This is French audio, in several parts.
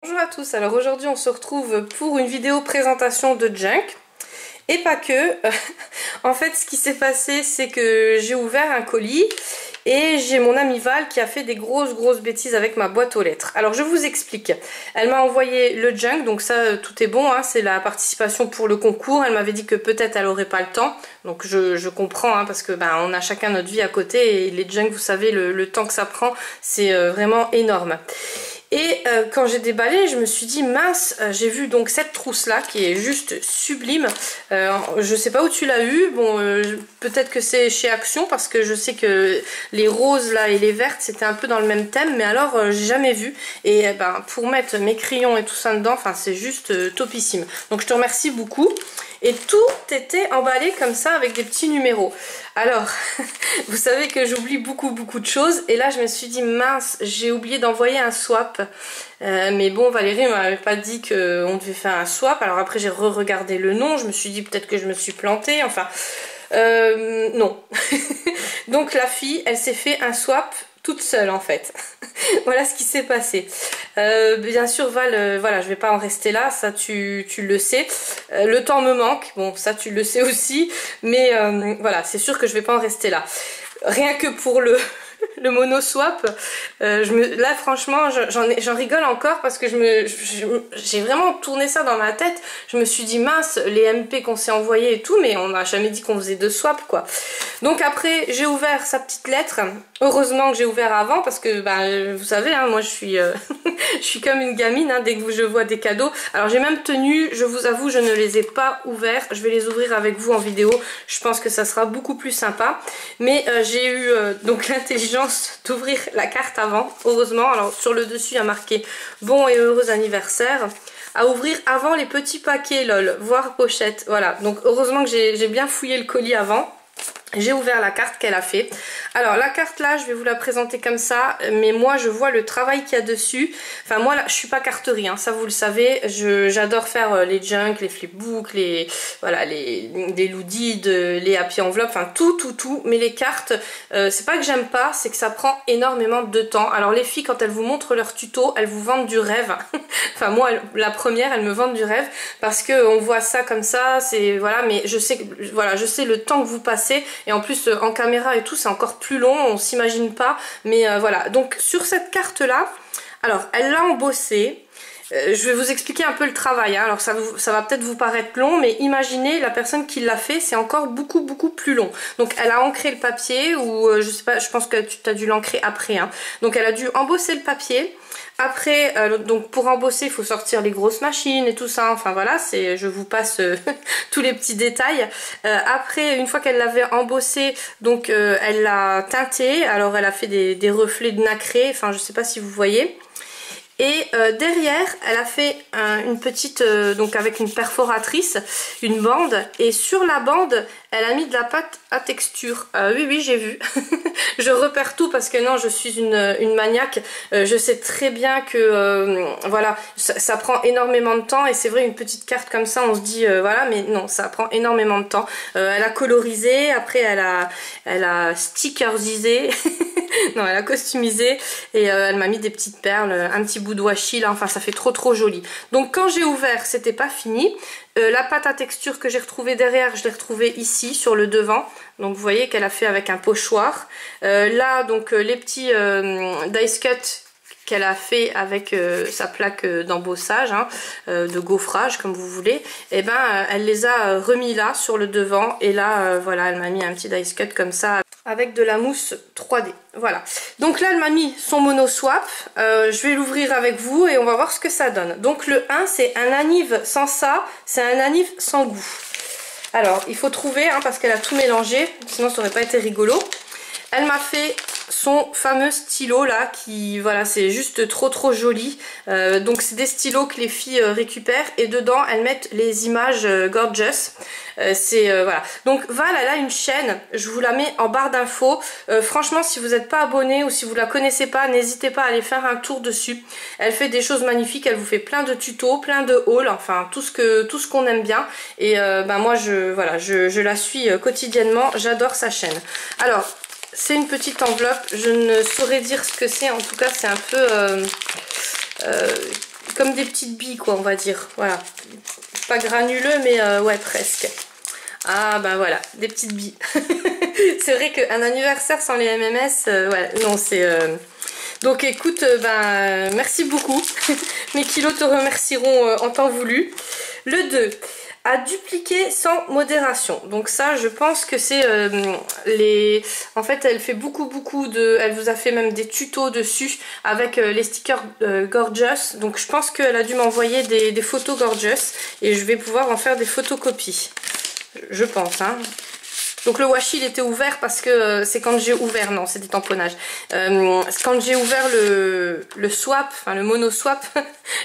Bonjour à tous, alors aujourd'hui on se retrouve pour une vidéo présentation de Junk et pas que. En fait ce qui s'est passé c'est que j'ai ouvert un colis et j'ai mon amie Val qui a fait des grosses bêtises avec ma boîte aux lettres. Alors je vous explique, elle m'a envoyé le Junk, donc ça tout est bon, hein, c'est la participation pour le concours. Elle m'avait dit que peut-être elle aurait pas le temps, donc je comprends hein, parce que on a chacun notre vie à côté et les Junk vous savez le temps que ça prend c'est vraiment énorme. Et quand j'ai déballé, je me suis dit mince, j'ai vu donc cette trousse là qui est juste sublime. Je sais pas où tu l'as eu, bon peut-être que c'est chez Action parce que je sais que les roses là et les vertes c'était un peu dans le même thème, mais alors j'ai jamais vu. Et pour mettre mes crayons et tout ça dedans, enfin c'est juste topissime. Donc je te remercie beaucoup. Et tout était emballé comme ça avec des petits numéros. Alors, vous savez que j'oublie beaucoup de choses. Et là, je me suis dit, mince, j'ai oublié d'envoyer un swap. Mais bon, Valérie m'avait pas dit qu'on devait faire un swap. Alors après, j'ai re-regardé le nom. Je me suis dit, peut-être que je me suis plantée. Enfin, non. Donc la fille, elle s'est fait un swap toute seule en fait. Voilà ce qui s'est passé. Bien sûr Val, voilà, je vais pas en rester là, ça tu le sais. Le temps me manque, bon ça tu le sais aussi, mais voilà, c'est sûr que je vais pas en rester là. Rien que pour le mono swap, là franchement j'en rigole encore parce que j'ai vraiment tourné ça dans ma tête. Je me suis dit mince, les MP qu'on s'est envoyés et tout, mais on n'a jamais dit qu'on faisait de swap quoi. Donc après j'ai ouvert sa petite lettre. Heureusement que j'ai ouvert avant parce que vous savez hein, moi je suis je suis comme une gamine hein, dès que je vois des cadeaux. Alors j'ai même tenu, je vous avoue je ne les ai pas ouverts, je vais les ouvrir avec vous en vidéo, je pense que ça sera beaucoup plus sympa. Mais j'ai eu donc l'intelligence d'ouvrir la carte avant, heureusement. Alors sur le dessus il y a marqué bon et heureux anniversaire. À ouvrir avant les petits paquets lol, voire pochette, voilà. Donc heureusement que j'ai bien fouillé le colis avant. J'ai ouvert la carte qu'elle a fait. Alors la carte là, je vais vous la présenter comme ça, mais moi je vois le travail qu'il y a dessus. Enfin moi là, je suis pas carterie, hein, ça vous le savez. J'adore faire les Junk, les flipbooks, les Loudid, les happy enveloppes, enfin tout. Mais les cartes, c'est pas que j'aime pas, c'est que ça prend énormément de temps. Alors les filles quand elles vous montrent leur tuto, elles vous vendent du rêve. Enfin moi la première, elles me vendent du rêve parce que on voit ça comme ça, c'est voilà. Mais je sais le temps que vous passez. Et en plus en caméra et tout c'est encore plus long, on s'imagine pas. Mais voilà, donc sur cette carte là, alors elle l'a embossée. Je vais vous expliquer un peu le travail hein. Alors ça va peut-être vous paraître long, mais imaginez la personne qui l'a fait, c'est encore beaucoup plus long. Donc elle a ancré le papier, ou je sais pas, je pense que tu as dû l'ancrer après hein. Donc elle a dû embosser le papier. Après, donc pour embosser, il faut sortir les grosses machines et tout ça. Enfin voilà, je vous passe tous les petits détails. Après, une fois qu'elle l'avait embossé, donc elle l'a teinté. Alors elle a fait des reflets de nacré. Enfin, je sais pas si vous voyez. Et derrière, elle a fait une petite, donc avec une perforatrice, une bande. Et sur la bande, elle a mis de la pâte à texture. Oui, j'ai vu. Je repère tout parce que non, je suis une maniaque. Je sais très bien que, voilà, ça prend énormément de temps. Et c'est vrai, une petite carte comme ça, on se dit, voilà, mais non, ça prend énormément de temps. Elle a colorisé, après elle a stickerisé. Non, elle a customisé et elle m'a mis des petites perles, un petit bout de washi là, enfin ça fait trop joli. Donc quand j'ai ouvert, c'était pas fini. La pâte à texture que j'ai retrouvée derrière, je l'ai retrouvée ici sur le devant. Donc vous voyez qu'elle a fait avec un pochoir. Là donc les petits dice cut qu'elle a fait avec sa plaque d'embossage, hein, de gaufrage comme vous voulez, et elle les a remis là sur le devant. Et là voilà, elle m'a mis un petit dice cut comme ça avec de la mousse 3D. Voilà. Donc là, elle m'a mis son mono swap. Je vais l'ouvrir avec vous et on va voir ce que ça donne. Donc le 1, c'est un anniv sans ça, c'est un anniv sans goût. Alors, il faut trouver, hein, parce qu'elle a tout mélangé, sinon ça aurait pas été rigolo. Elle m'a fait son fameux stylo là qui voilà, c'est juste trop joli. Donc c'est des stylos que les filles récupèrent et dedans elles mettent les images gorgeous. Voilà. Donc Val, elle a une chaîne, je vous la mets en barre d'infos. Franchement, si vous n'êtes pas abonné ou si vous la connaissez pas, n'hésitez pas à aller faire un tour dessus. Elle fait des choses magnifiques, elle vous fait plein de tutos, plein de hauls, enfin tout ce qu'on aime bien. Et moi je la suis quotidiennement, j'adore sa chaîne. Alors c'est une petite enveloppe, je ne saurais dire ce que c'est, en tout cas c'est un peu comme des petites billes quoi, on va dire. Voilà, pas granuleux mais ouais presque. Ah bah voilà, des petites billes. C'est vrai qu'un anniversaire sans les MMS, ouais, non c'est... Donc écoute, ben, merci beaucoup. Mes kilos te remercieront en temps voulu. Le 2, à dupliquer sans modération. Donc ça, je pense que c'est les... En fait, elle fait beaucoup de... Elle vous a fait même des tutos dessus avec les stickers Gorgeous. Donc je pense qu'elle a dû m'envoyer des photos Gorgeous et je vais pouvoir en faire des photocopies. Je pense, hein. Donc le washi il était ouvert parce que c'est quand j'ai ouvert, non c'est des tamponnages, quand j'ai ouvert le swap, enfin le mono swap,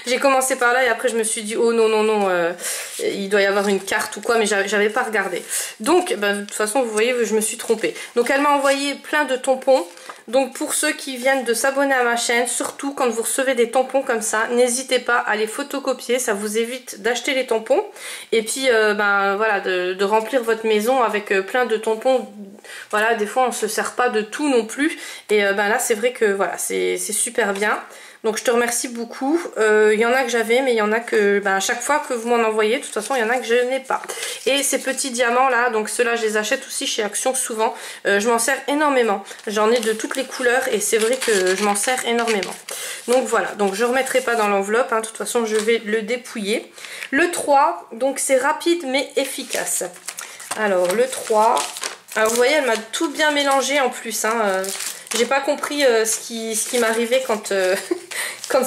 j'ai commencé par là et après je me suis dit oh non non non, il doit y avoir une carte ou quoi, mais j'avais pas regardé. Donc ben, de toute façon vous voyez je me suis trompée. Donc elle m'a envoyé plein de tampons. Donc pour ceux qui viennent de s'abonner à ma chaîne, surtout quand vous recevez des tampons comme ça, n'hésitez pas à les photocopier, ça vous évite d'acheter les tampons et puis ben voilà de remplir votre maison avec plein de tampons. Voilà, des fois on se sert pas de tout non plus et ben là c'est vrai que voilà c'est super bien. Donc je te remercie beaucoup. Il y en a que j'avais, mais il y en a que ben, à chaque fois que vous m'en envoyez, de toute façon il y en a que je n'ai pas. Et ces petits diamants là, donc ceux-là je les achète aussi chez Action souvent. Je m'en sers énormément. J'en ai de toutes les couleurs et c'est vrai que je m'en sers énormément. Donc voilà, donc je ne remettrai pas dans l'enveloppe, hein. De toute façon je vais le dépouiller. Le 3, donc c'est rapide mais efficace. Alors le 3, alors, vous voyez elle m'a tout bien mélangé en plus, hein. J'ai pas compris ce qui m'arrivait quand, quand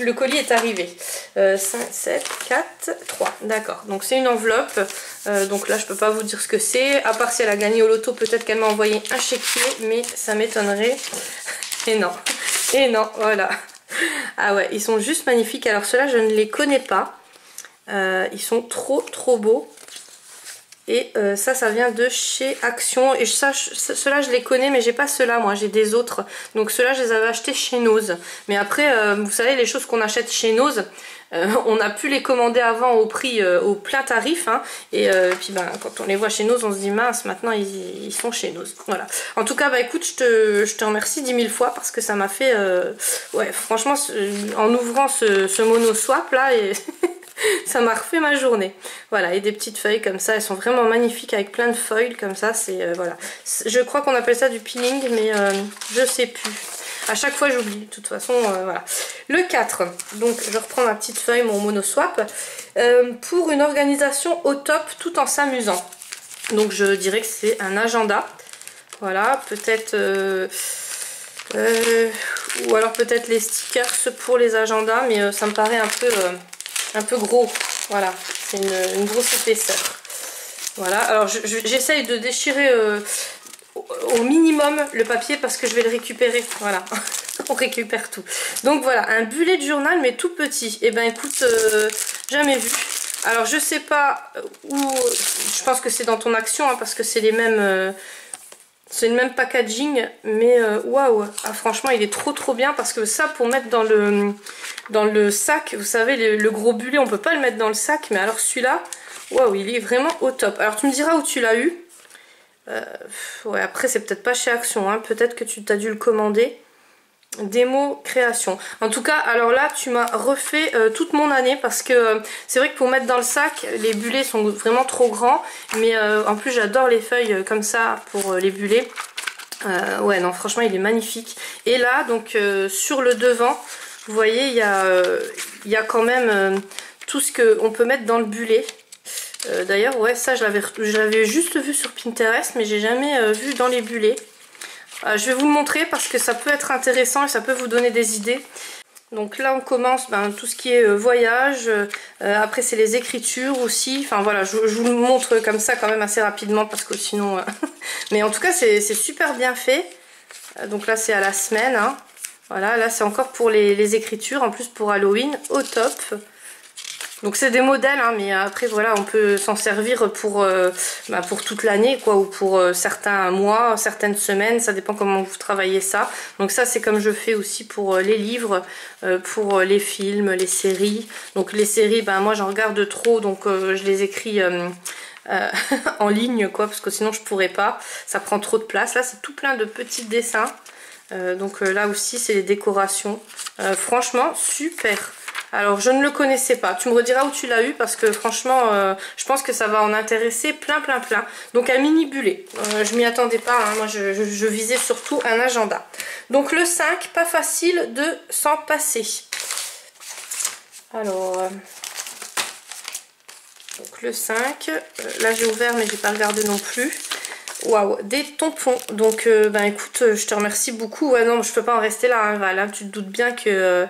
le colis est arrivé. 5, 7, 4, 3. D'accord. Donc c'est une enveloppe. Donc là je peux pas vous dire ce que c'est. À part si elle a gagné au loto, peut-être qu'elle m'a envoyé un chéquier. Mais ça m'étonnerait. Et non. Et non. Voilà. Ah ouais, ils sont juste magnifiques. Alors ceux-là je ne les connais pas. Ils sont trop beaux. Et ça vient de chez Action. Et ceux-là, je les connais, mais j'ai pas ceux-là, moi. J'ai des autres. Donc ceux-là, je les avais achetés chez Nose. Mais après, vous savez, les choses qu'on achète chez Nose, on a pu les commander avant au prix, au plein tarif. Hein, et puis, ben, quand on les voit chez Nose, on se dit, mince, maintenant, ils sont chez Nose. Voilà. En tout cas, bah écoute, je te remercie 10 000 fois parce que ça m'a fait... ouais, franchement, en ouvrant ce mono swap, là... Et ça m'a refait ma journée. Voilà, et des petites feuilles comme ça, elles sont vraiment magnifiques avec plein de foils comme ça. C'est voilà. Je crois qu'on appelle ça du peeling, mais je sais plus. À chaque fois j'oublie, de toute façon, voilà. Le 4, donc je reprends ma petite feuille, mon mono swap, pour une organisation au top tout en s'amusant. Donc je dirais que c'est un agenda. Voilà, peut-être... ou alors peut-être les stickers pour les agendas, mais ça me paraît un peu gros. Voilà, c'est une grosse épaisseur. Voilà, alors j'essaye de déchirer au minimum le papier parce que je vais le récupérer. Voilà, on récupère tout. Donc voilà, un bullet de journal mais tout petit. Et ben écoute, jamais vu. Alors je sais pas où, je pense que c'est dans ton Action, hein, parce que c'est les mêmes... c'est le même packaging, mais waouh, ah, franchement il est trop bien parce que ça pour mettre dans le sac, vous savez le gros bullet on peut pas le mettre dans le sac, mais alors celui-là, waouh, il est vraiment au top. Alors tu me diras où tu l'as eu, ouais après c'est peut-être pas chez Action, hein, peut-être que tu t'as dû le commander. Démo création. En tout cas, alors là, tu m'as refait toute mon année parce que c'est vrai que pour mettre dans le sac, les bullets sont vraiment trop grands. Mais en plus, j'adore les feuilles comme ça pour les bullets. Ouais, non, franchement, il est magnifique. Et là, donc sur le devant, vous voyez, il y a quand même tout ce qu'on peut mettre dans le bullet. D'ailleurs, ouais, ça, je l'avais juste vu sur Pinterest, mais j'ai jamais vu dans les bullets. Je vais vous le montrer parce que ça peut être intéressant et ça peut vous donner des idées. Donc là on commence tout ce qui est voyage, après c'est les écritures aussi, enfin voilà, je vous le montre comme ça quand même assez rapidement parce que sinon... Mais en tout cas c'est super bien fait, donc là c'est à la semaine, hein. Voilà, là c'est encore pour les écritures, en plus pour Halloween, au top. Donc c'est des modèles, hein, mais après voilà, on peut s'en servir pour toute l'année, quoi, ou pour certains mois, certaines semaines, ça dépend comment vous travaillez ça. Donc ça c'est comme je fais aussi pour les livres, pour les films, les séries. Donc les séries, moi j'en regarde trop, donc je les écris en ligne, quoi, parce que sinon je pourrais pas, ça prend trop de place. Là c'est tout plein de petits dessins, donc là aussi c'est les décorations. Franchement super. Alors je ne le connaissais pas, tu me rediras où tu l'as eu parce que franchement je pense que ça va en intéresser plein. Donc un mini bullet, je m'y attendais pas, hein. Moi je visais surtout un agenda. Donc le 5, pas facile de s'en passer. Alors donc le 5, là j'ai ouvert mais j'ai pas regardé non plus. Waouh, des tampons. Donc ben écoute, je te remercie beaucoup. Ouais non, je peux pas en rester là, hein, Val, hein. Tu te doutes bien que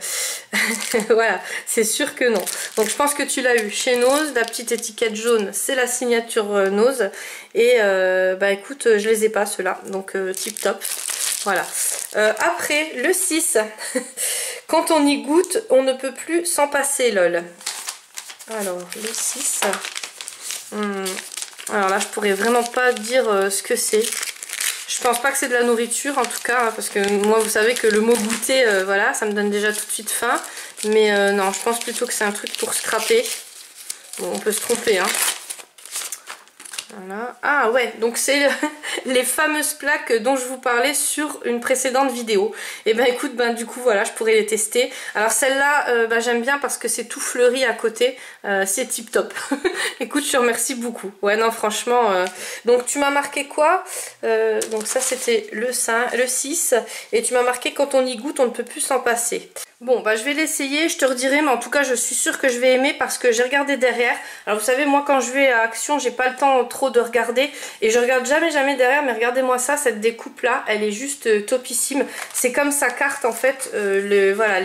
voilà, c'est sûr que non. Donc je pense que tu l'as eu chez Nose, la petite étiquette jaune, c'est la signature Nose. Et bah écoute, je les ai pas ceux-là, donc tip top. Voilà. Après le 6, quand on y goûte, on ne peut plus s'en passer, lol. Alors le 6. Alors là je pourrais vraiment pas dire ce que c'est. Je pense pas que c'est de la nourriture en tout cas, hein, parce que moi vous savez que le mot goûter, voilà, ça me donne déjà tout de suite faim. Mais non, je pense plutôt que c'est un truc pour scraper. Bon, on peut se tromper, hein. Voilà. Ah ouais, donc c'est les fameuses plaques dont je vous parlais sur une précédente vidéo. Et ben écoute, ben du coup voilà, je pourrais les tester. Alors celle-là, ben, j'aime bien parce que c'est tout fleuri à côté, c'est tip top. Écoute, je te remercie beaucoup. Ouais non franchement, donc tu m'as marqué quoi? Donc ça c'était le 5, le 6, et tu m'as marqué quand on y goûte on ne peut plus s'en passer. Bon bah je vais l'essayer, je te redirai, mais en tout cas je suis sûre que je vais aimer parce que j'ai regardé derrière. Alors vous savez, moi quand je vais à Action, j'ai pas le temps trop de regarder et je regarde jamais derrière, mais regardez-moi ça, cette découpe là, elle est juste topissime. C'est comme sa carte en fait, voilà,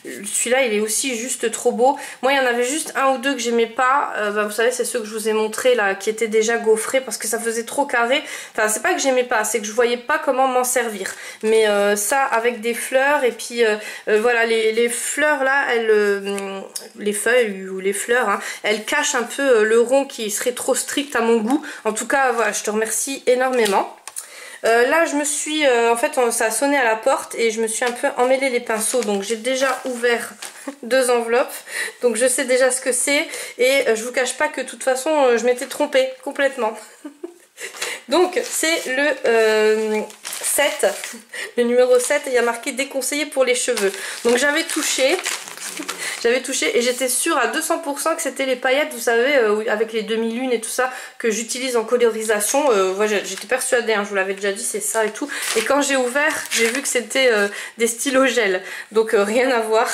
celui-là il est aussi juste trop beau. Moi il y en avait juste un ou deux que j'aimais pas, bah, vous savez c'est ceux que je vous ai montré là, qui étaient déjà gaufrés parce que ça faisait trop carré. Enfin c'est pas que j'aimais pas, c'est que je voyais pas comment m'en servir. Mais ça avec des fleurs et puis voilà, les fleurs là, les feuilles ou les fleurs, hein, elles cachent un peu le rond qui serait trop strict à mon goût. En tout cas, voilà, je te remercie énormément. Là, je me suis, en fait, ça a sonné à la porte et je me suis un peu emmêlé les pinceaux. Donc, j'ai déjà ouvert 2 enveloppes. Donc, je sais déjà ce que c'est. Et je vous cache pas que de toute façon, je m'étais trompée complètement. Donc, c'est le 7, le numéro 7, et il y a marqué déconseillé pour les cheveux. Donc, j'avais touché et j'étais sûre à 200% que c'était les paillettes, vous savez, avec les demi-lunes et tout ça que j'utilise en colorisation. J'étais persuadée, hein, je vous l'avais déjà dit, c'est ça et tout. Et quand j'ai ouvert, j'ai vu que c'était des stylos gel. Donc rien à voir.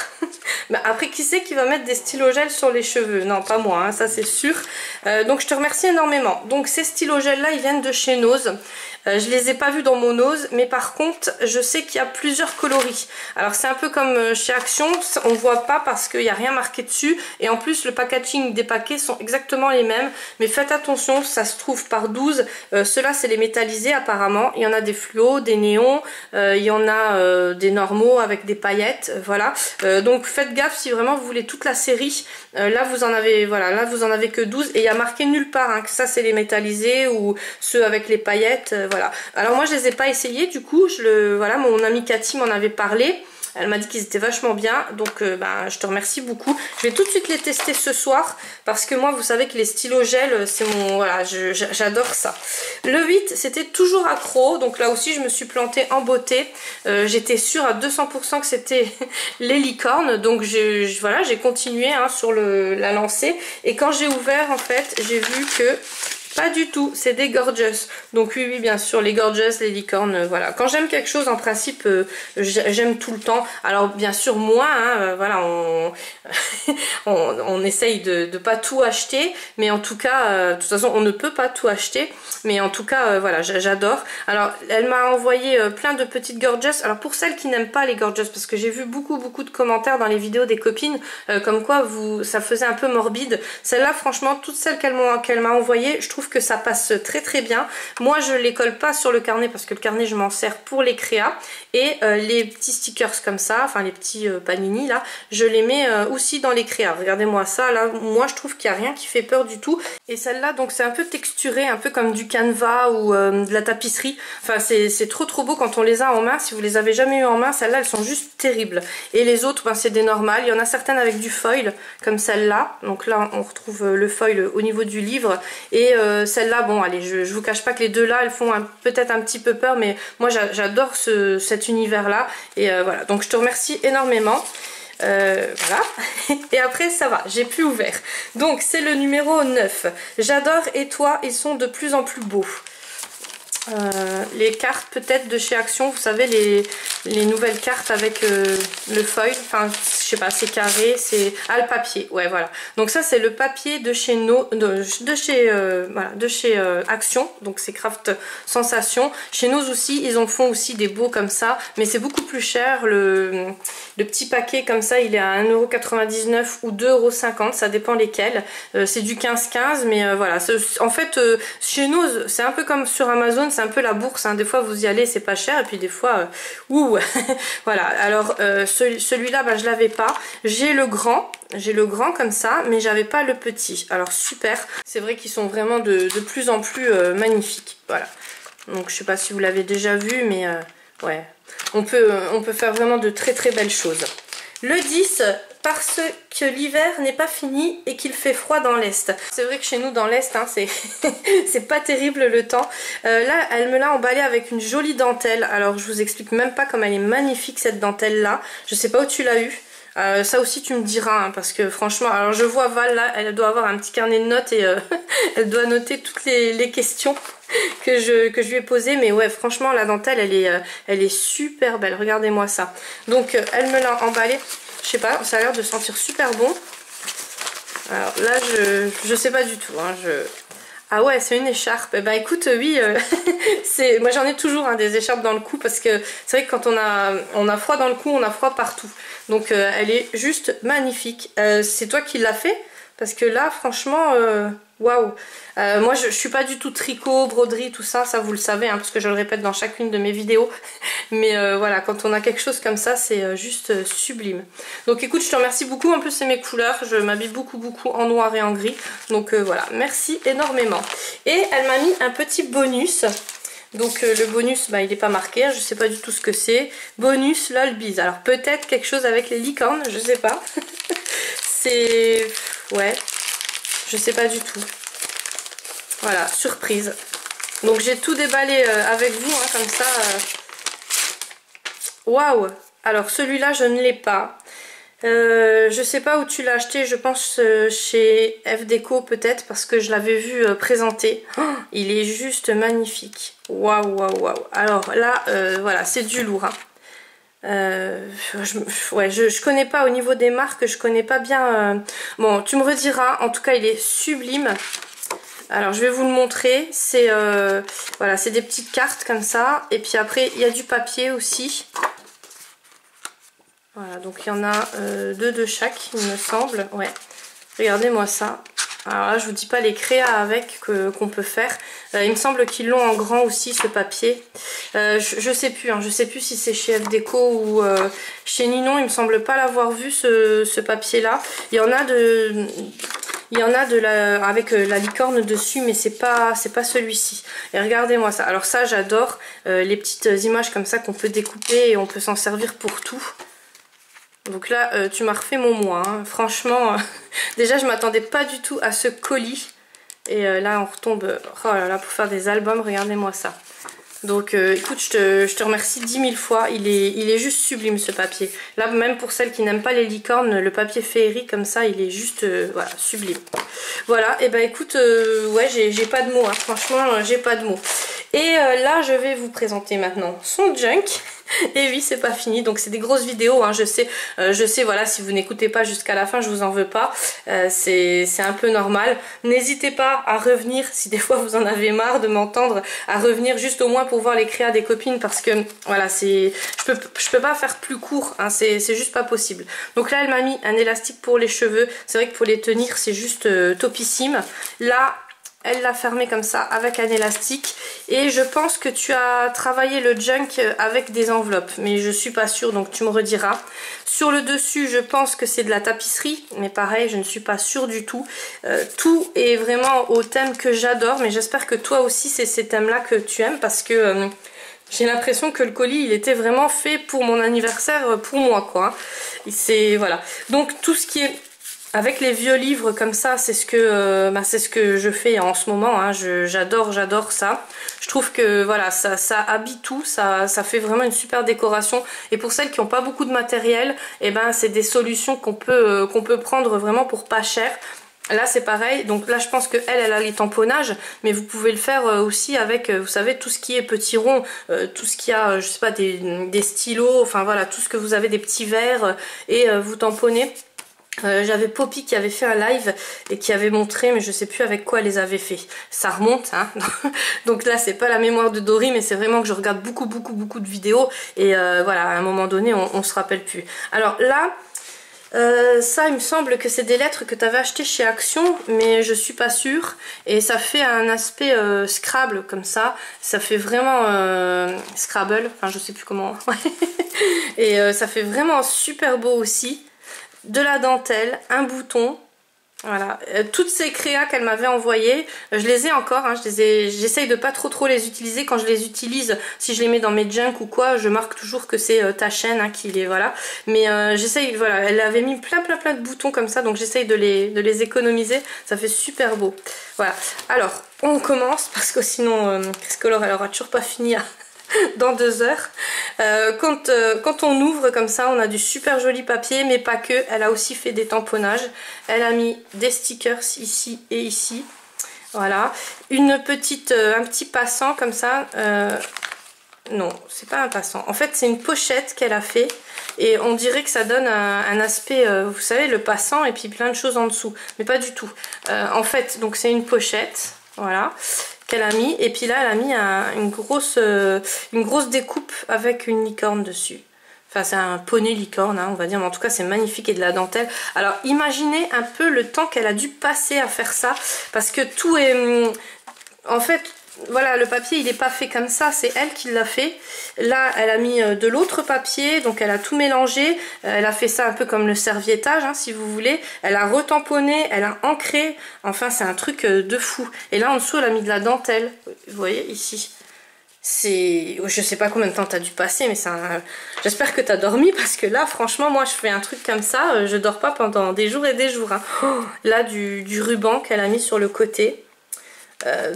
Mais après, qui c'est qui va mettre des stylos gel sur les cheveux? Non, pas moi, hein, ça c'est sûr. Donc je te remercie énormément. Donc ces stylos gel là, ils viennent de chez Nose. Je les ai pas vus dans mon Nose, mais par contre je sais qu'il y a plusieurs coloris. Alors c'est un peu comme chez Action, on voit pas parce qu'il n'y a rien marqué dessus, et en plus le packaging des paquets sont exactement les mêmes, mais faites attention, ça se trouve par 12. Ceux-là c'est les métallisés apparemment, il y en a des fluos, des néons, il y en a des normaux avec des paillettes, voilà. Donc faites gaffe si vraiment vous voulez toute la série. Là vous en avez, voilà, là vous en avez que 12 et il y a marqué nulle part hein, que ça c'est les métallisés ou ceux avec les paillettes, voilà. Alors moi je les ai pas essayés, du coup voilà, mon amie Cathy m'en avait parlé. Elle m'a dit qu'ils étaient vachement bien, donc ben, je te remercie beaucoup. Je vais tout de suite les tester ce soir, parce que moi, vous savez que les stylos gel, c'est mon... Voilà, j'adore ça. Le 8, c'était toujours accro, donc là aussi, je me suis plantée en beauté. J'étais sûre à 200% que c'était les licornes, donc voilà, j'ai continué hein, sur la lancée. Et quand j'ai ouvert, en fait, j'ai vu que... Pas du tout, c'est des Gorgeous. Donc oui, bien sûr, les Gorgeous, les licornes, voilà. Quand j'aime quelque chose, en principe, j'aime tout le temps. Alors bien sûr, moi, hein, voilà, on essaye de pas tout acheter, mais en tout cas, de toute façon, on ne peut pas tout acheter. Mais en tout cas, voilà, j'adore. Alors, elle m'a envoyé plein de petites Gorgeous. Alors pour celles qui n'aiment pas les Gorgeous, parce que j'ai vu beaucoup de commentaires dans les vidéos des copines, comme quoi ça faisait un peu morbide. Celle-là, franchement, toutes celles qu'elle m'a envoyées, je trouve que ça passe très bien. Moi je les colle pas sur le carnet parce que le carnet je m'en sers pour les créas, et les petits stickers comme ça, enfin les petits panini là, je les mets aussi dans les créas. Regardez-moi ça là, moi je trouve qu'il n'y a rien qui fait peur du tout. Et celle-là donc c'est un peu texturé, un peu comme du canevas ou de la tapisserie. Enfin c'est trop beau quand on les a en main. Si vous les avez jamais eu en main, celles-là elles sont juste terribles. Et les autres ben, c'est des normales. Il y en a certaines avec du foil comme celle-là. Donc là on retrouve le foil au niveau du livre. Et celle-là, bon allez, je vous cache pas que les deux là, elles font peut-être un petit peu peur, mais moi j'adore cet univers là. Et voilà, donc je te remercie énormément. Voilà. Et après ça va, j'ai plus ouvert. Donc c'est le numéro 9. J'adore et toi, ils sont de plus en plus beaux. Les cartes peut-être de chez Action, vous savez les nouvelles cartes avec le foil, enfin je sais pas, c'est carré, c'est le papier, ouais voilà. Donc ça c'est le papier de chez Action, donc c'est Craft Sensation. Chez nous aussi ils en font aussi des beaux comme ça, mais c'est beaucoup plus cher. Le petit paquet comme ça il est à 1,99 € ou 2,50 €, ça dépend lesquels. C'est du 15-15, mais voilà. En fait chez nous c'est un peu comme sur Amazon, c'est un peu la bourse, hein. Des fois vous y allez c'est pas cher et puis des fois ouh voilà. Alors celui-là bah, je l'avais pas, j'ai le grand comme ça, mais j'avais pas le petit. Alors super, c'est vrai qu'ils sont vraiment de plus en plus magnifiques, voilà. Donc je sais pas si vous l'avez déjà vu, mais ouais, on peut faire vraiment de très très belles choses. Le 10, parce que l'hiver n'est pas fini et qu'il fait froid dans l'Est. C'est vrai que chez nous dans l'Est, hein, c'est pas terrible le temps. Là, elle me l'a emballé avec une jolie dentelle. Alors, je vous explique même pas comme elle est magnifique cette dentelle-là. Je sais pas où tu l'as eu. Ça aussi tu me diras, hein, parce que franchement, alors je vois Val là, elle doit avoir un petit carnet de notes et elle doit noter toutes les questions que je lui ai posées. Mais ouais, franchement la dentelle elle est super belle, regardez-moi ça. Donc elle me l'a emballé, je sais pas, ça a l'air de sentir super bon. Alors là je sais pas du tout, hein, Ah ouais, c'est une écharpe. Eh ben écoute, oui, moi j'en ai toujours hein, des écharpes dans le cou, parce que c'est vrai que quand on a froid dans le cou, on a froid partout. Donc elle est juste magnifique. C'est toi qui l'as fait? Parce que là, franchement, waouh. Moi je suis pas du tout tricot, broderie, tout ça, ça vous le savez, hein, parce que je le répète dans chacune de mes vidéos. Mais voilà, quand on a quelque chose comme ça, c'est juste sublime. Donc écoute, je te remercie beaucoup. En plus c'est mes couleurs, je m'habille beaucoup en noir et en gris. Donc voilà, merci énormément. Et elle m'a mis un petit bonus. Donc le bonus, bah, il n'est pas marqué, hein, je sais pas du tout ce que c'est. Bonus lol bise. Alors peut-être quelque chose avec les licornes, je sais pas. C'est... ouais, je sais pas du tout. Voilà, surprise. Donc j'ai tout déballé avec vous, hein, comme ça. Waouh! Alors celui-là, je ne l'ai pas. Je sais pas où tu l'as acheté, je pense chez F-Déco peut-être, parce que je l'avais vu présenter. Oh, il est juste magnifique. Waouh, waouh, waouh. Alors là, voilà, c'est du lourd. Hein. Je connais pas au niveau des marques, je connais pas bien. Bon, tu me rediras. En tout cas, il est sublime. Alors, je vais vous le montrer. C'est voilà, c'est des petites cartes comme ça. Et puis après, il y a du papier aussi. Voilà, donc il y en a deux de chaque, il me semble. Ouais, regardez-moi ça. Alors là, je vous dis pas les créas avec qu'on peut faire. Il me semble qu'ils l'ont en grand aussi, ce papier. Je sais plus, hein, je sais plus si c'est chez F-Déco ou chez Ninon. Il me semble pas l'avoir vu ce papier-là. Il y en a avec la licorne dessus, mais c'est pas celui-ci. Et regardez-moi ça. Alors ça, j'adore les petites images comme ça qu'on peut découper et on peut s'en servir pour tout. Donc là, tu m'as refait mon mois, hein. Franchement, déjà je m'attendais pas du tout à ce colis. Et là on retombe, oh là là, pour faire des albums, regardez-moi ça. Donc écoute, je te remercie 10 000 fois, il est juste sublime ce papier. Là, même pour celles qui n'aiment pas les licornes, le papier féerique comme ça, il est juste voilà, sublime. Voilà, et ben écoute, ouais, j'ai pas de mots, hein. Franchement, j'ai pas de mots. Et là, je vais vous présenter maintenant son junk. Et oui, c'est pas fini, donc c'est des grosses vidéos, hein, je sais, voilà, si vous n'écoutez pas jusqu'à la fin, je vous en veux pas, c'est un peu normal. N'hésitez pas à revenir, si des fois vous en avez marre de m'entendre, à revenir juste au moins pour voir les créas des copines, parce que voilà, je peux pas faire plus court, hein, c'est juste pas possible. Donc là, elle m'a mis un élastique pour les cheveux, c'est vrai que pour les tenir, c'est juste topissime. Là, elle l'a fermé comme ça avec un élastique, et je pense que tu as travaillé le junk avec des enveloppes, mais je suis pas sûre, donc tu me rediras. Sur le dessus, je pense que c'est de la tapisserie, mais pareil, je ne suis pas sûre du tout. Tout est vraiment au thème que j'adore, mais j'espère que toi aussi c'est ces thèmes là que tu aimes, parce que j'ai l'impression que le colis il était vraiment fait pour mon anniversaire, pour moi quoi. C'est voilà. Donc tout ce qui est Avec les vieux livres comme ça, c'est ce que je fais en ce moment, hein. J'adore ça. Je trouve que voilà, ça habille tout, ça fait vraiment une super décoration. Et pour celles qui n'ont pas beaucoup de matériel, eh ben, c'est des solutions qu'on peut prendre vraiment pour pas cher. Là c'est pareil, donc là je pense qu'elle a les tamponnages, mais vous pouvez le faire aussi avec, vous savez, tout ce qui est petits ronds, tout ce qui a, je sais pas, des stylos, enfin voilà, tout ce que vous avez, des petits verres, et vous tamponnez. J'avais Poppy qui avait fait un live et qui avait montré, mais je sais plus avec quoi elle les avait fait. Ça remonte, hein. Donc là c'est pas la mémoire de Dory, mais c'est vraiment que je regarde beaucoup de vidéos et voilà, à un moment donné on se rappelle plus. Alors là, ça il me semble que c'est des lettres que tu avais achetées chez Action, mais je suis pas sûre, et ça fait un aspect Scrabble comme ça fait vraiment Scrabble, enfin je sais plus comment. Et ça fait vraiment super beau aussi. De la dentelle, un bouton, voilà, toutes ces créas qu'elle m'avait envoyées, je les ai encore, hein, j'essaye de pas trop les utiliser. Quand je les utilise, si je les mets dans mes junk ou quoi, je marque toujours que c'est ta chaîne, hein, qui les, voilà, mais j'essaye, voilà, elle avait mis plein de boutons comme ça, donc j'essaye de les économiser, ça fait super beau. Voilà, alors on commence parce que sinon Chris-Color elle aura toujours pas fini dans 2 heures. Quand on ouvre comme ça, on a du super joli papier, mais pas que. Elle a aussi fait des tamponnages. Elle a mis des stickers ici et ici. Voilà. Un petit passant comme ça. Non, c'est pas un passant. En fait, c'est une pochette qu'elle a fait. Et on dirait que ça donne un aspect, vous savez, le passant et puis plein de choses en dessous. Mais pas du tout. En fait, donc c'est une pochette. Voilà. Qu'elle a mis, et puis là elle a mis une grosse découpe avec une licorne dessus. Enfin c'est un poney licorne, hein, on va dire, mais en tout cas c'est magnifique, et de la dentelle. Alors imaginez un peu le temps qu'elle a dû passer à faire ça, parce que tout est... En fait, voilà, le papier il n'est pas fait comme ça, c'est elle qui l'a fait. Là elle a mis de l'autre papier, donc elle a tout mélangé. Elle a fait ça un peu comme le serviettage, hein, si vous voulez. Elle a retamponné, elle a ancré, enfin c'est un truc de fou. Et là en dessous elle a mis de la dentelle, vous voyez ici. Je sais pas combien de temps t'as dû passer, mais j'espère que t'as dormi, parce que là franchement moi je fais un truc comme ça, je dors pas pendant des jours et des jours, hein. Oh, là du ruban qu'elle a mis sur le côté.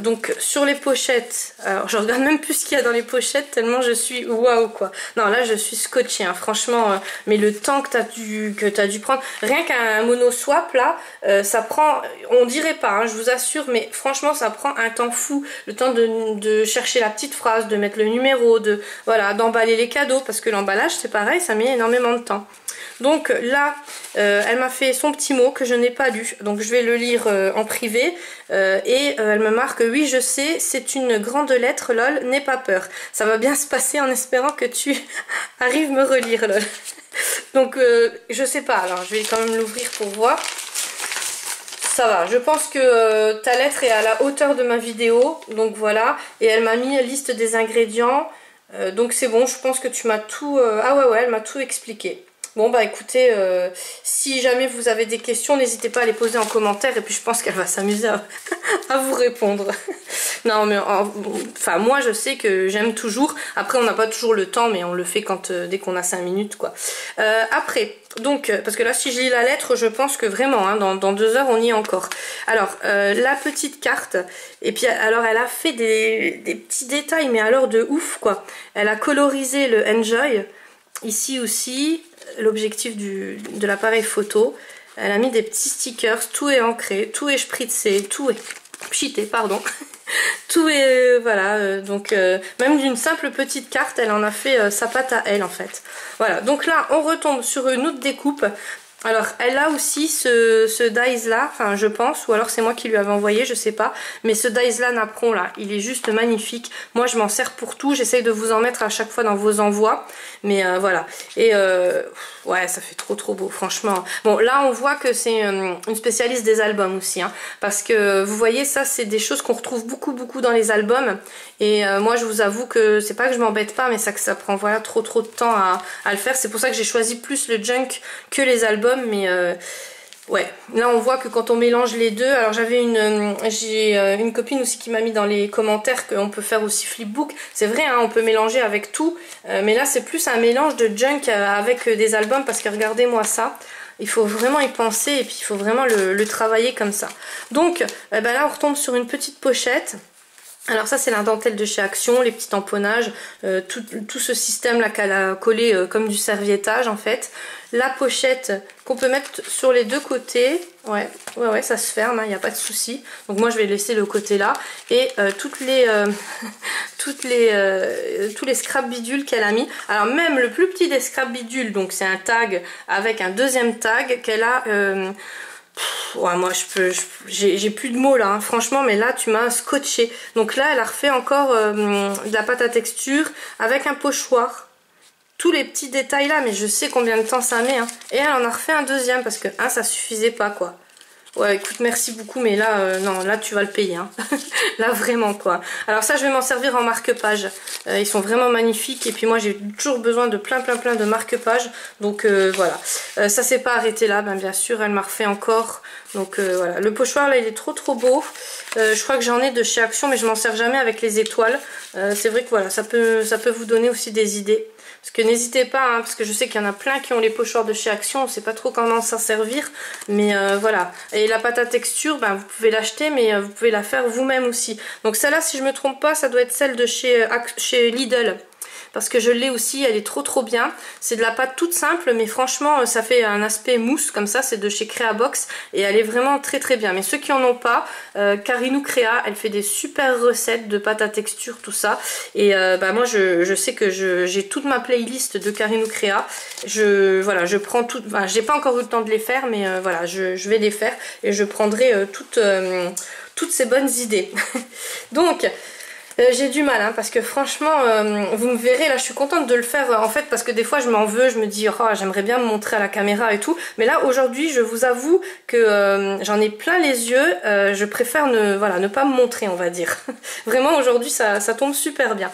Donc sur les pochettes, alors je regarde même plus ce qu'il y a dans les pochettes tellement je suis waouh quoi. Non là je suis scotchée, hein, franchement, mais le temps que t'as dû prendre, rien qu'un mono swap là, ça prend, on dirait pas, hein, je vous assure, mais franchement ça prend un temps fou, le temps de chercher la petite phrase, de mettre le numéro, voilà, d'emballer les cadeaux, parce que l'emballage c'est pareil, ça met énormément de temps. Donc là, elle m'a fait son petit mot que je n'ai pas lu, donc je vais le lire en privé, et elle me marque: oui je sais, c'est une grande lettre, lol, n'aie pas peur. Ça va bien se passer en espérant que tu arrives me relire, lol. Donc je sais pas, alors je vais quand même l'ouvrir pour voir. Ça va, je pense que ta lettre est à la hauteur de ma vidéo, donc voilà, et elle m'a mis liste des ingrédients, donc c'est bon, je pense que tu m'as tout... Ah ouais, elle m'a tout expliqué. Bon bah écoutez, si jamais vous avez des questions, n'hésitez pas à les poser en commentaire, et puis je pense qu'elle va s'amuser à vous répondre. Non mais enfin moi je sais que j'aime toujours, après on n'a pas toujours le temps, mais on le fait dès qu'on a 5 minutes quoi. Après, donc, parce que là si je lis la lettre, je pense que vraiment, hein, dans 2 heures on y est encore. Alors, la petite carte, et puis alors elle a fait des petits détails, mais alors de ouf quoi. Elle a colorisé le Enjoy, ici aussi, l'objectif de l'appareil photo. Elle a mis des petits stickers, tout est ancré, tout est spritzé, tout est cheaté, pardon. Tout est, voilà, donc même d'une simple petite carte, elle en a fait sa patte à elle en fait. Voilà, donc là on retombe sur une autre découpe. Alors elle a aussi ce dies là, enfin je pense, ou alors c'est moi qui lui avais envoyé, je sais pas, mais ce dies là napperon là, il est juste magnifique. Moi je m'en sers pour tout, j'essaye de vous en mettre à chaque fois dans vos envois, mais voilà. Et ouais, ça fait trop beau franchement. Bon là on voit que c'est une spécialiste des albums aussi, hein, parce que vous voyez ça c'est des choses qu'on retrouve beaucoup dans les albums, et moi je vous avoue que c'est pas que je m'embête pas, mais ça prend voilà trop de temps à le faire. C'est pour ça que j'ai choisi plus le junk que les albums. Mais ouais, là on voit que quand on mélange les deux, alors j'ai une copine aussi qui m'a mis dans les commentaires qu'on peut faire aussi flipbook, c'est vrai, hein, on peut mélanger avec tout, mais là c'est plus un mélange de junk avec des albums, parce que regardez-moi ça, il faut vraiment y penser et puis il faut vraiment le travailler comme ça. Donc là on retombe sur une petite pochette. Alors ça c'est la dentelle de chez Action, les petits tamponnages, tout ce système là qu'elle a collé comme du serviettage en fait. La pochette qu'on peut mettre sur les deux côtés, ouais ça se ferme, il n'y a pas de souci. Donc moi je vais laisser le côté là. Et tous les scrap bidules qu'elle a mis. Alors même le plus petit des scrap bidules, donc c'est un tag avec un deuxième tag qu'elle a... ouais, moi j'ai plus de mots là, hein, franchement, mais là tu m'as scotché. Donc là elle a refait encore de la pâte à texture avec un pochoir. Tous les petits détails là, mais je sais combien de temps ça met. Hein. Et elle en a refait un deuxième parce que ça suffisait pas quoi. Ouais, écoute, merci beaucoup, mais là, non, là tu vas le payer. Hein. Là vraiment quoi. Alors ça je vais m'en servir en marque-page. Ils sont vraiment magnifiques et puis moi j'ai toujours besoin de plein de marque-page. Donc voilà. Ça s'est pas arrêté là, bien sûr, elle m'a refait encore. Donc voilà. Le pochoir là il est trop beau. Je crois que j'en ai de chez Action mais je m'en sers jamais avec les étoiles. C'est vrai que voilà, ça peut vous donner aussi des idées. Parce que n'hésitez pas, hein, parce que je sais qu'il y en a plein qui ont les pochoirs de chez Action, on ne sait pas trop comment s'en servir, mais voilà. Et la pâte à texture, vous pouvez l'acheter, mais vous pouvez la faire vous-même aussi. Donc celle-là, si je ne me trompe pas, ça doit être celle de chez Lidl. Parce que je l'ai aussi, elle est trop bien. C'est de la pâte toute simple, mais franchement, ça fait un aspect mousse comme ça. C'est de chez Creabox et elle est vraiment très bien. Mais ceux qui en ont pas, Carinou Créa, elle fait des super recettes de pâte à texture, tout ça. Et moi, je sais que j'ai toute ma playlist de Carinou Créa. Voilà, je prends tout. J'ai pas encore eu le temps de les faire, mais voilà, je vais les faire et je prendrai toutes ces bonnes idées. Donc j'ai du mal parce que franchement vous me verrez là, je suis contente de le faire en fait, parce que des fois je m'en veux, je me dis oh, j'aimerais bien me montrer à la caméra et tout, mais là aujourd'hui je vous avoue que j'en ai plein les yeux, je préfère ne pas me montrer, on va dire. Vraiment aujourd'hui ça tombe super bien.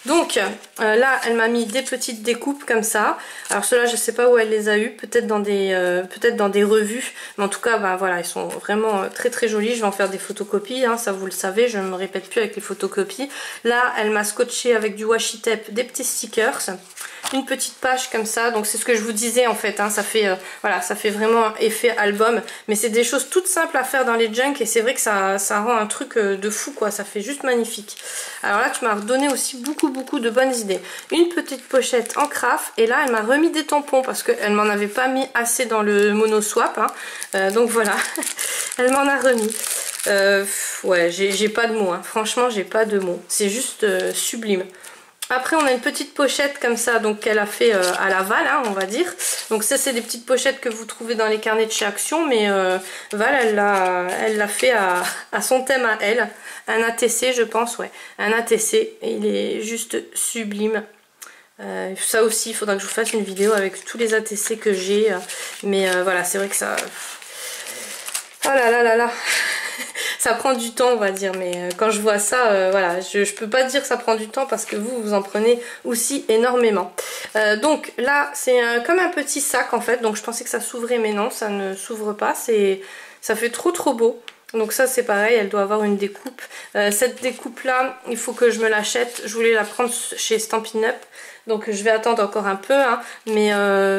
Donc là elle m'a mis des petites découpes comme ça. Alors ceux-là je sais pas où elle les a eu, peut-être dans des revues, mais en tout cas voilà, ils sont vraiment très jolis. Je vais en faire des photocopies, ça vous le savez, je ne me répète plus avec les photocopies. Là elle m'a scotché avec du washi tape des petits stickers, une petite page comme ça. Donc c'est ce que je vous disais en fait, ça fait voilà, ça fait vraiment effet album, mais c'est des choses toutes simples à faire dans les junks et c'est vrai que ça rend un truc de fou quoi, ça fait juste magnifique. Alors là tu m'as redonné aussi beaucoup de bonnes idées. Une petite pochette en craft et là elle m'a remis des tampons parce qu'elle m'en avait pas mis assez dans le mono swap, donc voilà. Elle m'en a remis. Ouais, j'ai pas de mots, franchement j'ai pas de mots, c'est juste sublime. Après on a une petite pochette comme ça, donc qu'elle a fait à Laval, on va dire. Donc ça c'est des petites pochettes que vous trouvez dans les carnets de chez Action, mais Val elle l'a fait à son thème à elle. Un ATC je pense, ouais, un ATC, et il est juste sublime. Ça aussi il faudra que je vous fasse une vidéo avec tous les ATC que j'ai, mais voilà, c'est vrai que ça... Oh là ça prend du temps on va dire, mais quand je vois ça, voilà, je peux pas dire que ça prend du temps parce que vous en prenez aussi énormément. Donc là c'est comme un petit sac en fait, donc je pensais que ça s'ouvrait mais non, ça ne s'ouvre pas, ça fait trop beau. Donc ça c'est pareil, elle doit avoir une découpe. Cette découpe là, il faut que je me l'achète, je voulais la prendre chez Stampin' Up. Donc je vais attendre encore un peu, mais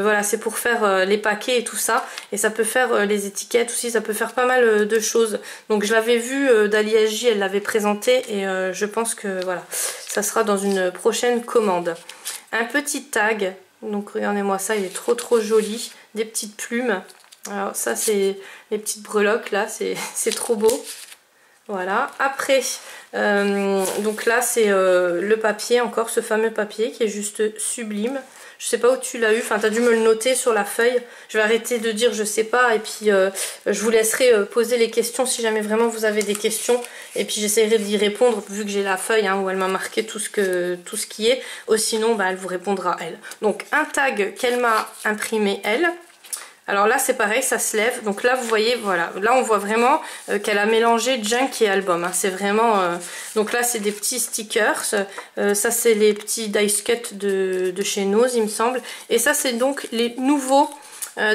voilà, c'est pour faire les paquets et tout ça. Et ça peut faire les étiquettes aussi, ça peut faire pas mal de choses. Donc je l'avais vu, Dali SJ, elle l'avait présenté et je pense que voilà, ça sera dans une prochaine commande. Un petit tag, donc regardez-moi ça, il est trop joli. Des petites plumes. Alors ça c'est les petites breloques là, c'est trop beau. Voilà, après, donc là c'est le papier, encore ce fameux papier qui est juste sublime. Je sais pas où tu l'as eu, enfin t'as dû me le noter sur la feuille. Je vais arrêter de dire je sais pas et puis je vous laisserai poser les questions si jamais vraiment vous avez des questions. Et puis j'essaierai d'y répondre vu que j'ai la feuille où elle m'a marqué tout ce qui est. Ou sinon elle vous répondra elle. Donc un tag qu'elle m'a imprimé elle. Alors là c'est pareil, ça se lève, donc là vous voyez, voilà, là on voit vraiment qu'elle a mélangé junk et album, c'est vraiment, donc là c'est des petits stickers, ça c'est les petits dice cut de chez Nose il me semble, et ça c'est donc les nouveaux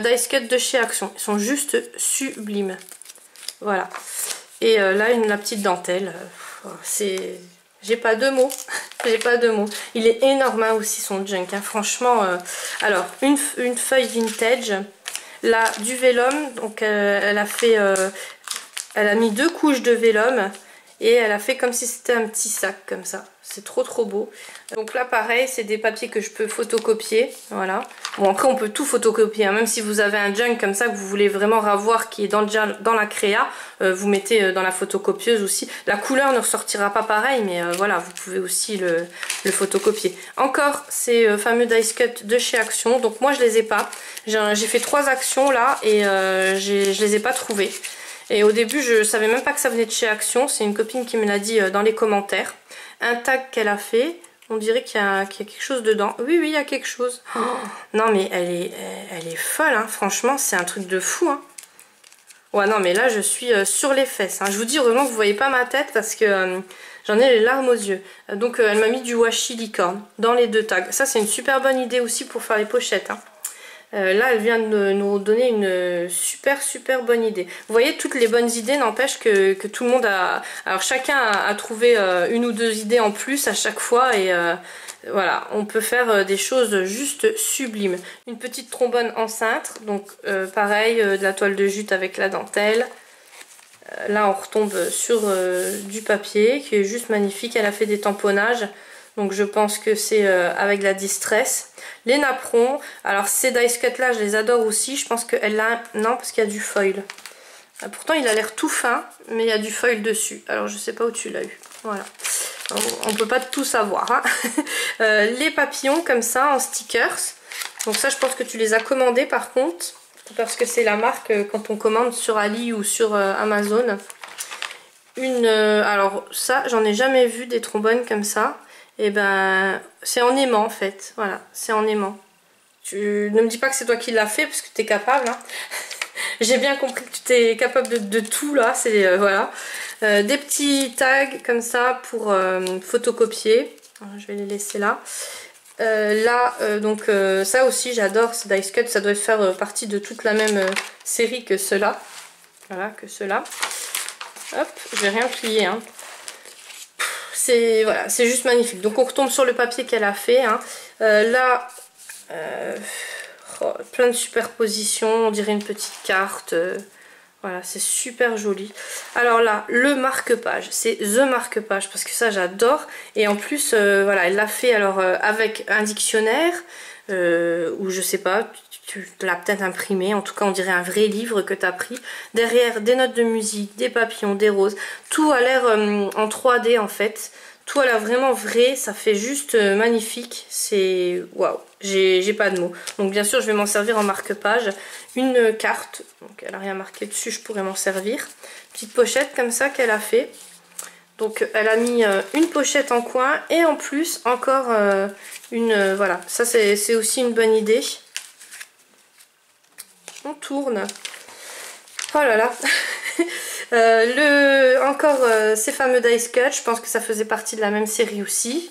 dice cut de chez Action, ils sont juste sublimes, voilà, et là la petite dentelle, c'est... J'ai pas de mots, j'ai pas de mots. Il est énorme aussi son junk, franchement. Alors, une feuille vintage. Là, du vélum, donc elle a mis 2 couches de vélum et elle a fait comme si c'était un petit sac comme ça. C'est trop trop beau. Donc là pareil, c'est des papiers que je peux photocopier, voilà. Bon après on peut tout photocopier, hein. Même si vous avez un junk comme ça que vous voulez vraiment revoir qui est dans la créa, vous mettez dans la photocopieuse aussi. La couleur ne ressortira pas pareil, mais voilà, vous pouvez aussi le photocopier. Encore ces fameux dice cut de chez Action, donc moi je les ai pas. J'ai fait 3 actions là et je les ai pas trouvées. Et au début je savais même pas que ça venait de chez Action, c'est une copine qui me l'a dit dans les commentaires. Un tag qu'elle a fait, on dirait qu'il y a quelque chose dedans. Oui, oui, il y a quelque chose. Oh, non, mais elle est folle, hein. Franchement, c'est un truc de fou. Hein. Ouais, non, mais là, je suis sur les fesses. Hein. Je vous dis vraiment que vous voyez pas ma tête parce que j'en ai les larmes aux yeux. Donc, elle m'a mis du washi licorne dans les 2 tags. Ça, c'est une super bonne idée aussi pour faire les pochettes. Hein. Là, elle vient de nous donner une super bonne idée. Vous voyez, toutes les bonnes idées n'empêchent que tout le monde a... Alors, chacun a trouvé 1 ou 2 idées en plus à chaque fois et voilà, on peut faire des choses juste sublimes. Une petite trombone en cintre, donc pareil, de la toile de jute avec la dentelle. Là, on retombe sur du papier qui est juste magnifique. Elle a fait des tamponnages. Donc je pense que c'est avec la distress. Les napperons, alors ces dice cut là je les adore aussi. Je pense qu'elle a... Non, parce qu'il y a du foil. Pourtant il a l'air tout fin, mais il y a du foil dessus. Alors je sais pas où tu l'as eu. Voilà. On peut pas tout savoir. Hein. Les papillons comme ça en stickers. Donc ça je pense que tu les as commandés par contre. Parce que c'est la marque quand on commande sur Ali ou sur Amazon. Alors ça j'en ai jamais vu des trombones comme ça. Et ben c'est en aimant en fait, voilà, c'est en aimant. Tu ne me dis pas que c'est toi qui l'as fait parce que tu es capable. Hein. J'ai bien compris que tu es capable de tout là, c'est voilà. Des petits tags comme ça pour photocopier. Alors, je vais les laisser là. Donc ça aussi j'adore, ce dice cut, ça doit faire partie de toute la même série que ceux-là. Voilà, que ceux-là. Hop, je vais rien plier, hein. C'est voilà, c'est juste magnifique. Donc on retombe sur le papier qu'elle a fait. Hein. Là, plein de superpositions. On dirait une petite carte. Voilà, c'est super joli. Alors là, le marque-page. C'est The Marque-Page parce que ça, j'adore. Et en plus, voilà, elle l'a fait alors avec un dictionnaire ou je sais pas. Tu l'as peut-être imprimé, en tout cas on dirait un vrai livre que tu as pris. Derrière des notes de musique, des papillons, des roses. Tout a l'air en 3D en fait. Tout a l'air vraiment vrai, ça fait juste magnifique. C'est waouh, j'ai pas de mots. Donc bien sûr je vais m'en servir en marque-page. Une carte, donc elle a rien marqué dessus, je pourrais m'en servir. Petite pochette comme ça qu'elle a fait. Donc elle a mis une pochette en coin et en plus encore voilà, ça c'est aussi une bonne idée. On tourne. Oh là là. Encore ces fameux dice cut. Je pense que ça faisait partie de la même série aussi.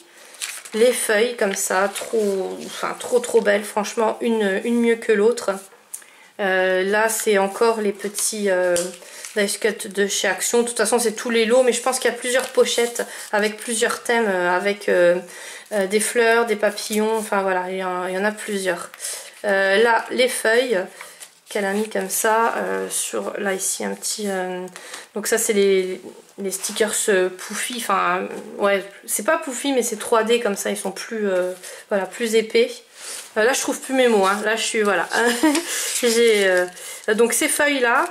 Les feuilles comme ça. Trop belles. Franchement, une mieux que l'autre. Là, c'est encore les petits dice cut de chez Action. De toute façon, c'est tous les lots. Mais je pense qu'il y a plusieurs pochettes avec plusieurs thèmes. Avec des fleurs, des papillons. Enfin voilà, il y en a plusieurs. Là, les feuilles qu'elle a mis comme ça sur là ici un petit donc ça c'est les stickers Poufy, enfin ouais c'est pas Poufy mais c'est 3D comme ça, ils sont plus voilà, plus épais. Là je trouve plus mes mots, hein. Là je suis voilà. J'ai donc ces feuilles là,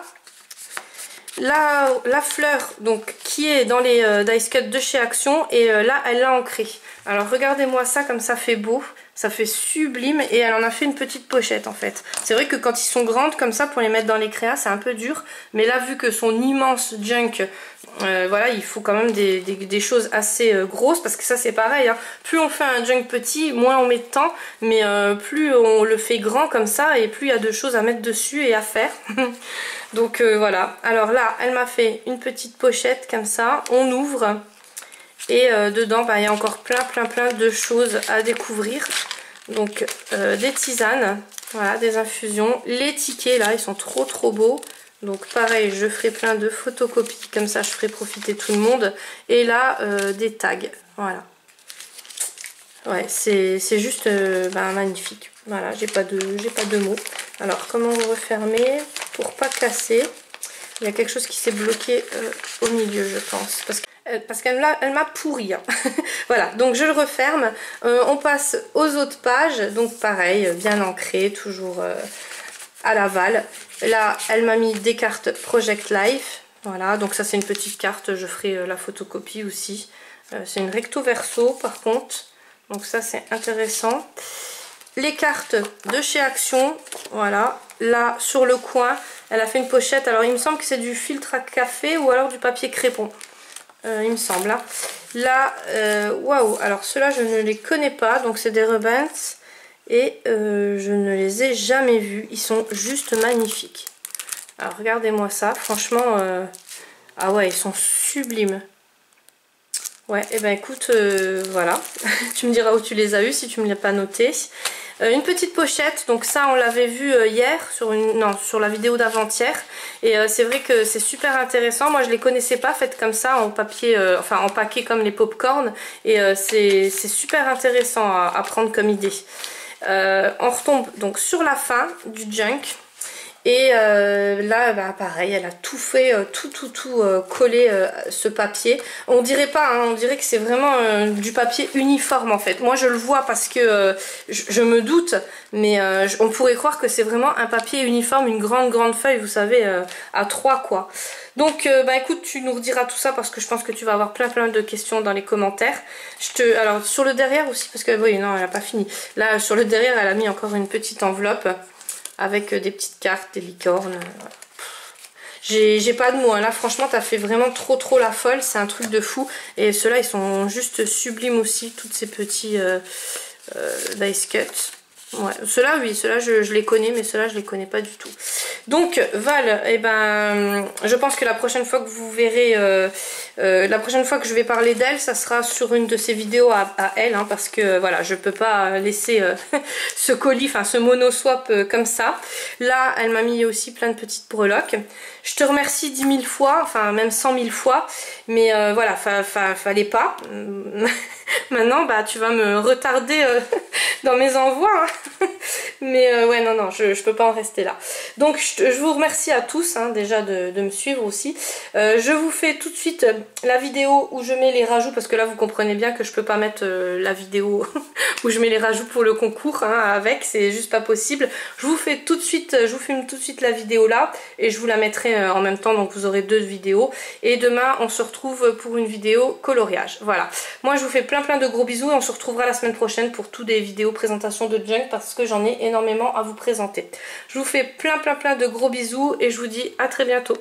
la fleur donc qui est dans les dice cut de chez Action et là elle l'a ancrée. Alors regardez-moi ça comme ça fait beau. Ça fait sublime et elle en a fait une petite pochette en fait. C'est vrai que quand ils sont grandes comme ça pour les mettre dans les créas c'est un peu dur. Mais là vu que son immense junk, voilà, il faut quand même des choses assez grosses. Parce que ça c'est pareil, hein. Plus on fait un junk petit, moins on met de temps. Mais plus on le fait grand comme ça et plus il y a de choses à mettre dessus et à faire. Donc voilà. Alors là elle m'a fait une petite pochette comme ça. On ouvre. Et dedans, bah, il y a encore plein de choses à découvrir. Donc des tisanes, voilà, des infusions. Les tickets là, ils sont trop beaux. Donc pareil, je ferai plein de photocopies, comme ça je ferai profiter tout le monde. Et là, des tags, voilà. Ouais, c'est juste magnifique. Voilà, j'ai pas de mots. Alors, comment refermer pour pas casser? Il y a quelque chose qui s'est bloqué au milieu, je pense. Parce qu'elle m'a pourri. Hein. Voilà, donc je le referme. On passe aux autres pages. Donc pareil, bien ancré, toujours à l'aval. Là, elle m'a mis des cartes Project Life. Voilà, donc ça c'est une petite carte. Je ferai la photocopie aussi. C'est une recto verso par contre. Donc ça c'est intéressant. Les cartes de chez Action. Voilà, là sur le coin, elle a fait une pochette. Alors il me semble que c'est du filtre à café ou alors du papier crépon. Il me semble. Hein. Là, waouh, alors ceux-là je ne les connais pas. Donc c'est des Rebens. Et je ne les ai jamais vus. Ils sont juste magnifiques. Alors regardez-moi ça. Franchement, ah ouais, ils sont sublimes. Ouais, et ben écoute, voilà. Tu me diras où tu les as eus si tu ne me l'as pas noté. Une petite pochette, donc ça on l'avait vu hier sur la vidéo d'avant-hier. Et c'est vrai que c'est super intéressant. Moi je les connaissais pas faites comme ça en papier, enfin empaquées comme les pop-corn. Et c'est super intéressant à prendre comme idée. On retombe donc sur la fin du junk. Et là, bah, pareil, elle a tout fait, tout collé ce papier. On dirait pas, hein, on dirait que c'est vraiment du papier uniforme en fait. Moi je le vois parce que je me doute, mais on pourrait croire que c'est vraiment un papier uniforme, une grande feuille, vous savez, à 3 quoi. Donc bah écoute, tu nous rediras tout ça parce que je pense que tu vas avoir plein de questions dans les commentaires. Alors sur le derrière aussi, parce que oui, non, elle n'a pas fini. Là sur le derrière, elle a mis encore une petite enveloppe avec des petites cartes, des licornes. Voilà. J'ai pas de mots, hein. Là franchement t'as fait vraiment trop la folle, c'est un truc de fou. Et ceux-là ils sont juste sublimes aussi, toutes ces petits dice cuts. Ouais, ceux-là oui, ceux-là je les connais, mais ceux-là je les connais pas du tout. Donc Val, eh ben, je pense que la prochaine fois que vous verrez, la prochaine fois que je vais parler d'elle, ça sera sur une de ses vidéos à elle, hein, parce que voilà, je peux pas laisser ce colis, enfin ce mono-swap comme ça. Là, elle m'a mis aussi plein de petites breloques. Je te remercie 10 000 fois, enfin même 100 000 fois, mais voilà, fallait pas. Maintenant, bah tu vas me retarder dans mes envois, hein. Mais ouais, non, je peux pas en rester là. Donc je vous remercie à tous, hein, déjà de me suivre aussi. Je vous fais tout de suite la vidéo où je mets les rajouts, parce que là vous comprenez bien que je peux pas mettre la vidéo où je mets les rajouts pour le concours, hein, avec, c'est juste pas possible. Je vous fais tout de suite, je vous filme tout de suite la vidéo là, et je vous la mettrai en même temps, donc vous aurez 2 vidéos. Et demain on se retrouve pour une vidéo coloriage. Voilà, moi je vous fais plein de gros bisous et on se retrouvera la semaine prochaine pour toutes des vidéos présentation de junk, parce que j'en ai énormément à vous présenter. Je vous fais plein de gros bisous et je vous dis à très bientôt.